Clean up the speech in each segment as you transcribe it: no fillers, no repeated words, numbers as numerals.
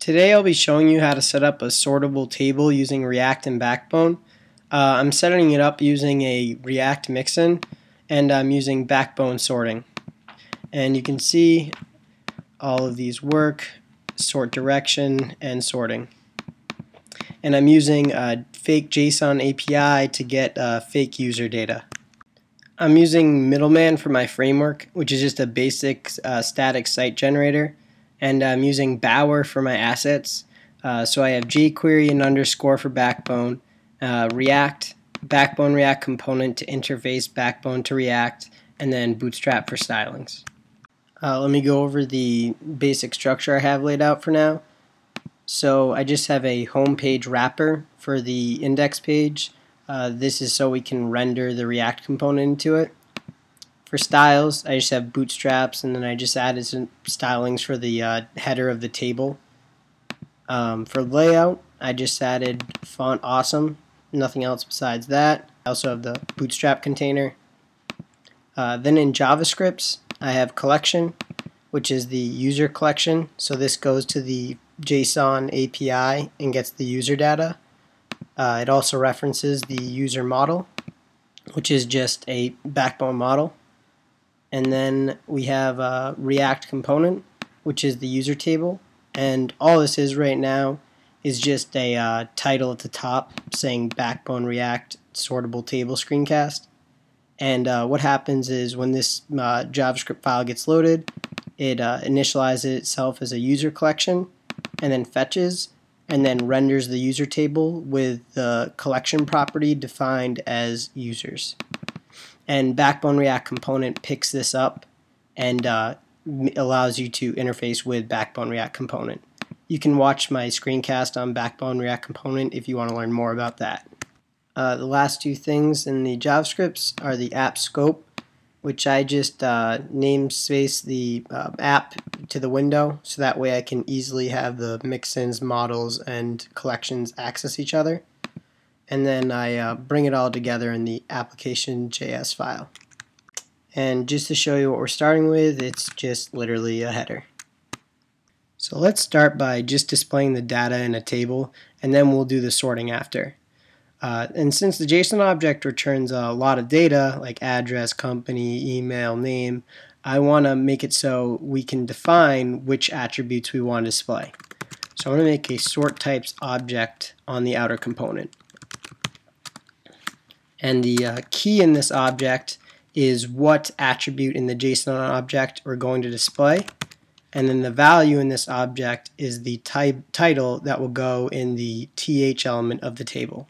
Today I'll be showing you how to set up a sortable table using React and Backbone. I'm setting it up using a React mixin, and I'm using Backbone sorting. And you can see all of these work, sort direction, and sorting. And I'm using a fake JSON API to get fake user data. I'm using Middleman for my framework, which is just a basic static site generator. And I'm using Bower for my assets. So I have jQuery and underscore for Backbone, React, Backbone React component to interface Backbone to React, and then Bootstrap for stylings. Let me go over the basic structure I have laid out for now. So I just have a home page wrapper for the index page. This is so we can render the React component into it. For styles, I just have bootstraps, and then I just added some stylings for the header of the table. For layout, I just added font awesome, nothing else besides that. I also have the bootstrap container. Then in JavaScript, I have collection, which is the user collection. So this goes to the JSON API and gets the user data. It also references the user model, which is just a Backbone model. And then we have a React component, which is the user table. And all this is right now is just a title at the top saying Backbone React Sortable Table Screencast. And what happens is when this JavaScript file gets loaded, it initializes itself as a user collection, and then fetches, and then renders the user table with the collection property defined as users. And Backbone React component picks this up and allows you to interface with Backbone React component. You can watch my screencast on Backbone React component if you want to learn more about that. The last two things in the JavaScripts are the app scope, which I just namespace the app to the window, so that way I can easily have the mixins, models, and collections access each other. And then I bring it all together in the application.js file. And just to show you what we're starting with, it's just literally a header. So let's start by just displaying the data in a table, and then we'll do the sorting after. And since the JSON object returns a lot of data, like address, company, email, name, I want to make it so we can define which attributes we want to display. So I'm going to make a sort types object on the outer component. And the key in this object is what attribute in the JSON object we're going to display. And then the value in this object is the title that will go in the th element of the table.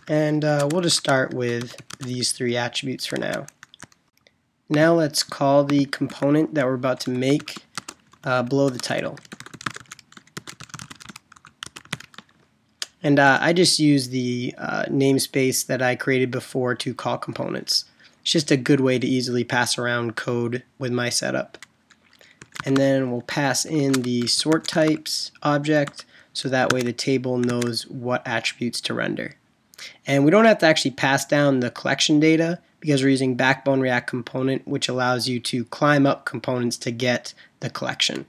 And we'll just start with these three attributes for now. Now let's call the component that we're about to make below the title. And I just use the namespace that I created before to call components. It's just a good way to easily pass around code with my setup. And then we'll pass in the sort types object, so that way the table knows what attributes to render. And we don't have to actually pass down the collection data because we're using Backbone React component, which allows you to climb up components to get the collection.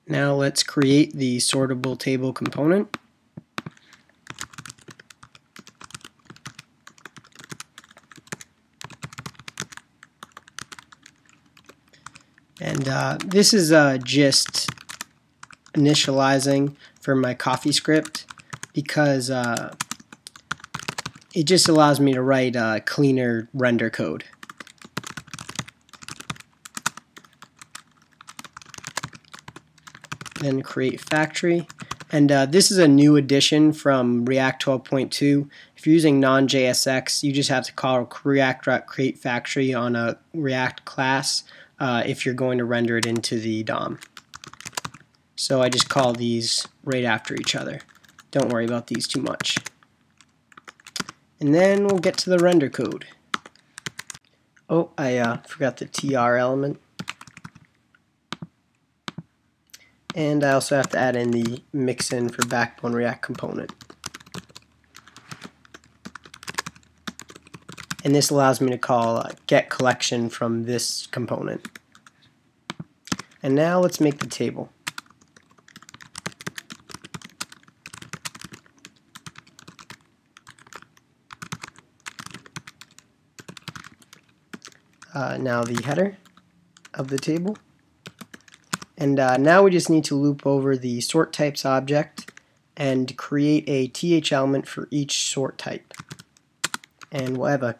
Now let's create the sortable table component. And this is just initializing for my coffee script because it just allows me to write cleaner render code. Then create factory. And this is a new addition from React 12.2. If you're using non.jsx, you just have to call React.createFactory on a React class if you're going to render it into the DOM. So I just call these right after each other. Don't worry about these too much. And then we'll get to the render code. Oh, I forgot the tr element. And I also have to add in the mixin for Backbone React component. and this allows me to call get collection from this component. And now let's make the table. Now the header of the table. And now we just need to loop over the sort types object and create a th element for each sort type. And we'll have a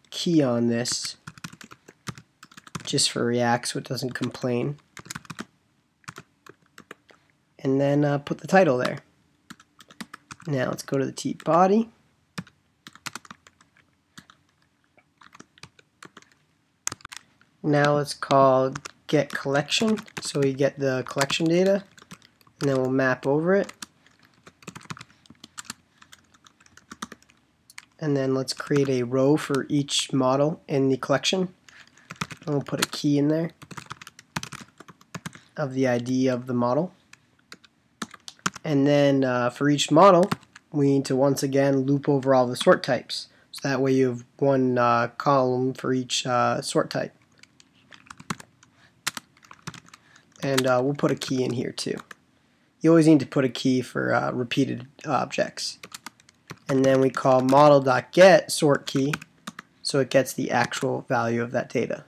key on this just for React so it doesn't complain. And then put the title there. Now let's go to the t body. Now let's call get collection so we get the collection data, and then we'll map over it. And then let's create a row for each model in the collection. And we'll put a key in there of the ID of the model. And then for each model, we need to once again loop over all the sort types. So that way you have one column for each sort type. And we'll put a key in here too. You always need to put a key for repeated objects. And then we call model.get sort key so it gets the actual value of that data.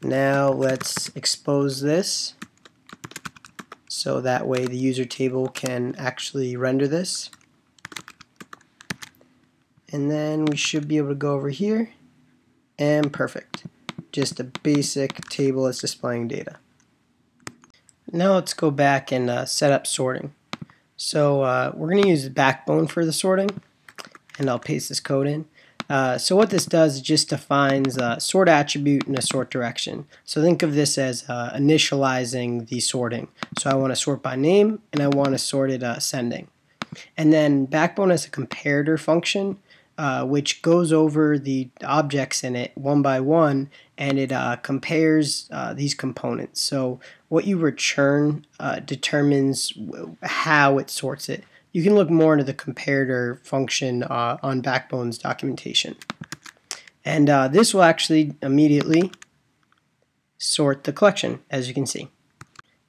Now let's expose this so that way the user table can actually render this. And then we should be able to go over here, and perfect. Just a basic table that's displaying data. Now let's go back and set up sorting. So we're going to use Backbone for the sorting, and I'll paste this code in. So what this does is just defines a sort attribute and a sort direction. So think of this as initializing the sorting. So I want to sort by name, and I want to sort it ascending. And then Backbone has a comparator function which goes over the objects in it one by one, and it compares these components. So what you return determines how it sorts it. You can look more into the comparator function on Backbone's documentation. And this will actually immediately sort the collection, as you can see.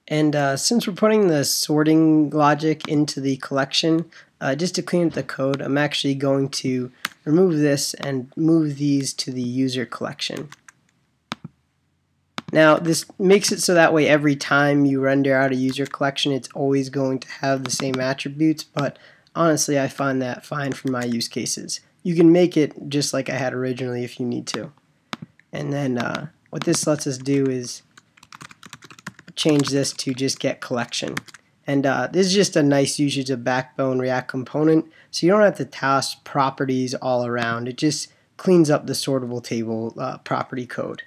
And since we're putting the sorting logic into the collection, just to clean up the code, I'm actually going to remove this and move these to the user collection. Now this makes it so that way every time you render out a user collection it's always going to have the same attributes, but honestly I find that fine for my use cases. You can make it just like I had originally if you need to. And then what this lets us do is change this to just get collection. And this is just a nice usage of Backbone React component, so you don't have to toss properties all around. It just cleans up the sortable table property code.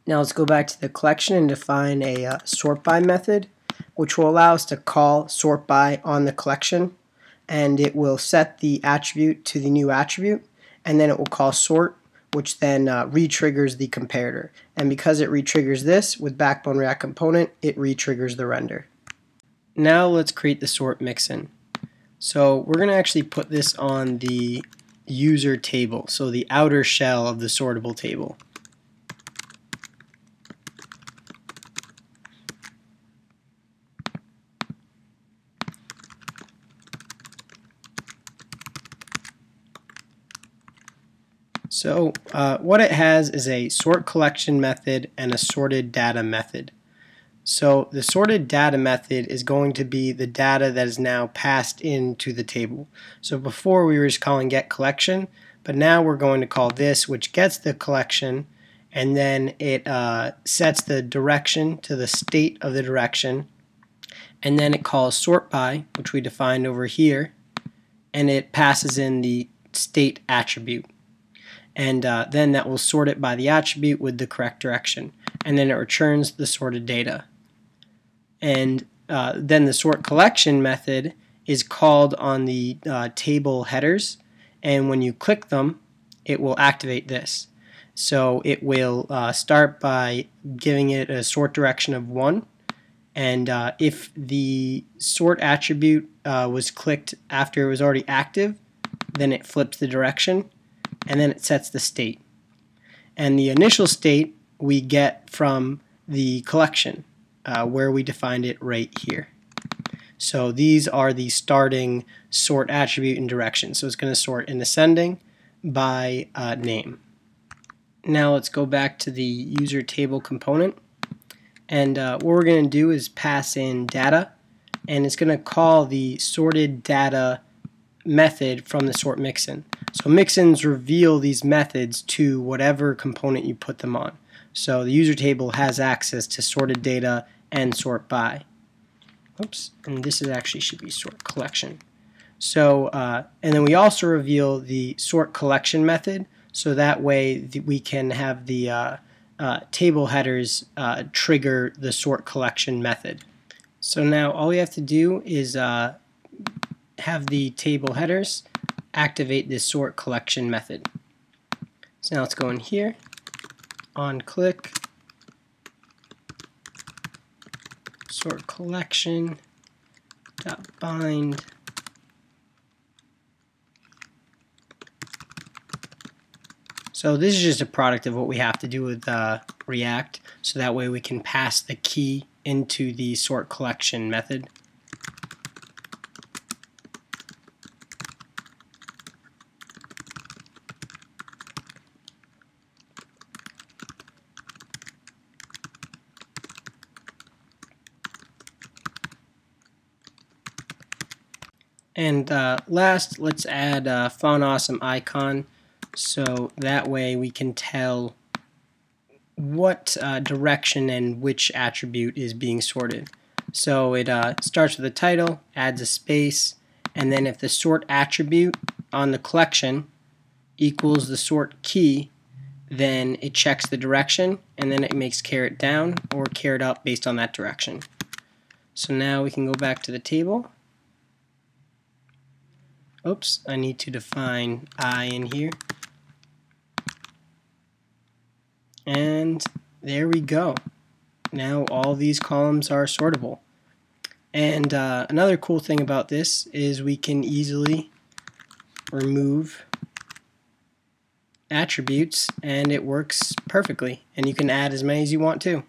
Now let's go back to the collection and define a sort by method, which will allow us to call sort by on the collection, and it will set the attribute to the new attribute, and then it will call sort, which then re-triggers the comparator. And because it re-triggers this with Backbone React component, it re-triggers the render. Now let's create the sort mixin. So we're going to actually put this on the user table, so the outer shell of the sortable table. So what it has is a sort collection method and a sorted data method. So the sorted data method is going to be the data that is now passed into the table. So before we were just calling get collection, but now we're going to call this, which gets the collection, and then it sets the direction to the state of the direction, and then it calls sort by, which we defined over here, and it passes in the state attribute. And then that will sort it by the attribute with the correct direction, and then it returns the sorted data. And then the sort collection method is called on the table headers, and when you click them it will activate this. So it will start by giving it a sort direction of 1, and if the sort attribute was clicked after it was already active, then it flips the direction, and then it sets the state. And the initial state we get from the collection where we defined it right here. So these are the starting sort attribute and direction. So it's going to sort in ascending by name. Now let's go back to the user table component, and what we're going to do is pass in data, and it's going to call the sorted data method from the sort mixin. So mixins reveal these methods to whatever component you put them on. So the user table has access to sorted data and sort by. Oops, and this is actually should be sort collection. So and then we also reveal the sort collection method, so that way we can have the table headers trigger the sort collection method. So now all we have to do is have the table headers activate this sort collection method. So now let's go in here, on click, sort collection dot bind. So this is just a product of what we have to do with React, so that way we can pass the key into the sort collection method. And last, let's add a Font Awesome icon, so that way we can tell what direction and which attribute is being sorted. So it starts with a title, adds a space, and then if the sort attribute on the collection equals the sort key, then it checks the direction, and then it makes caret down or caret up based on that direction. So now we can go back to the table. Oops, I need to define I in here. And there we go. Now all these columns are sortable. And another cool thing about this is we can easily remove attributes, and it works perfectly. And you can add as many as you want to.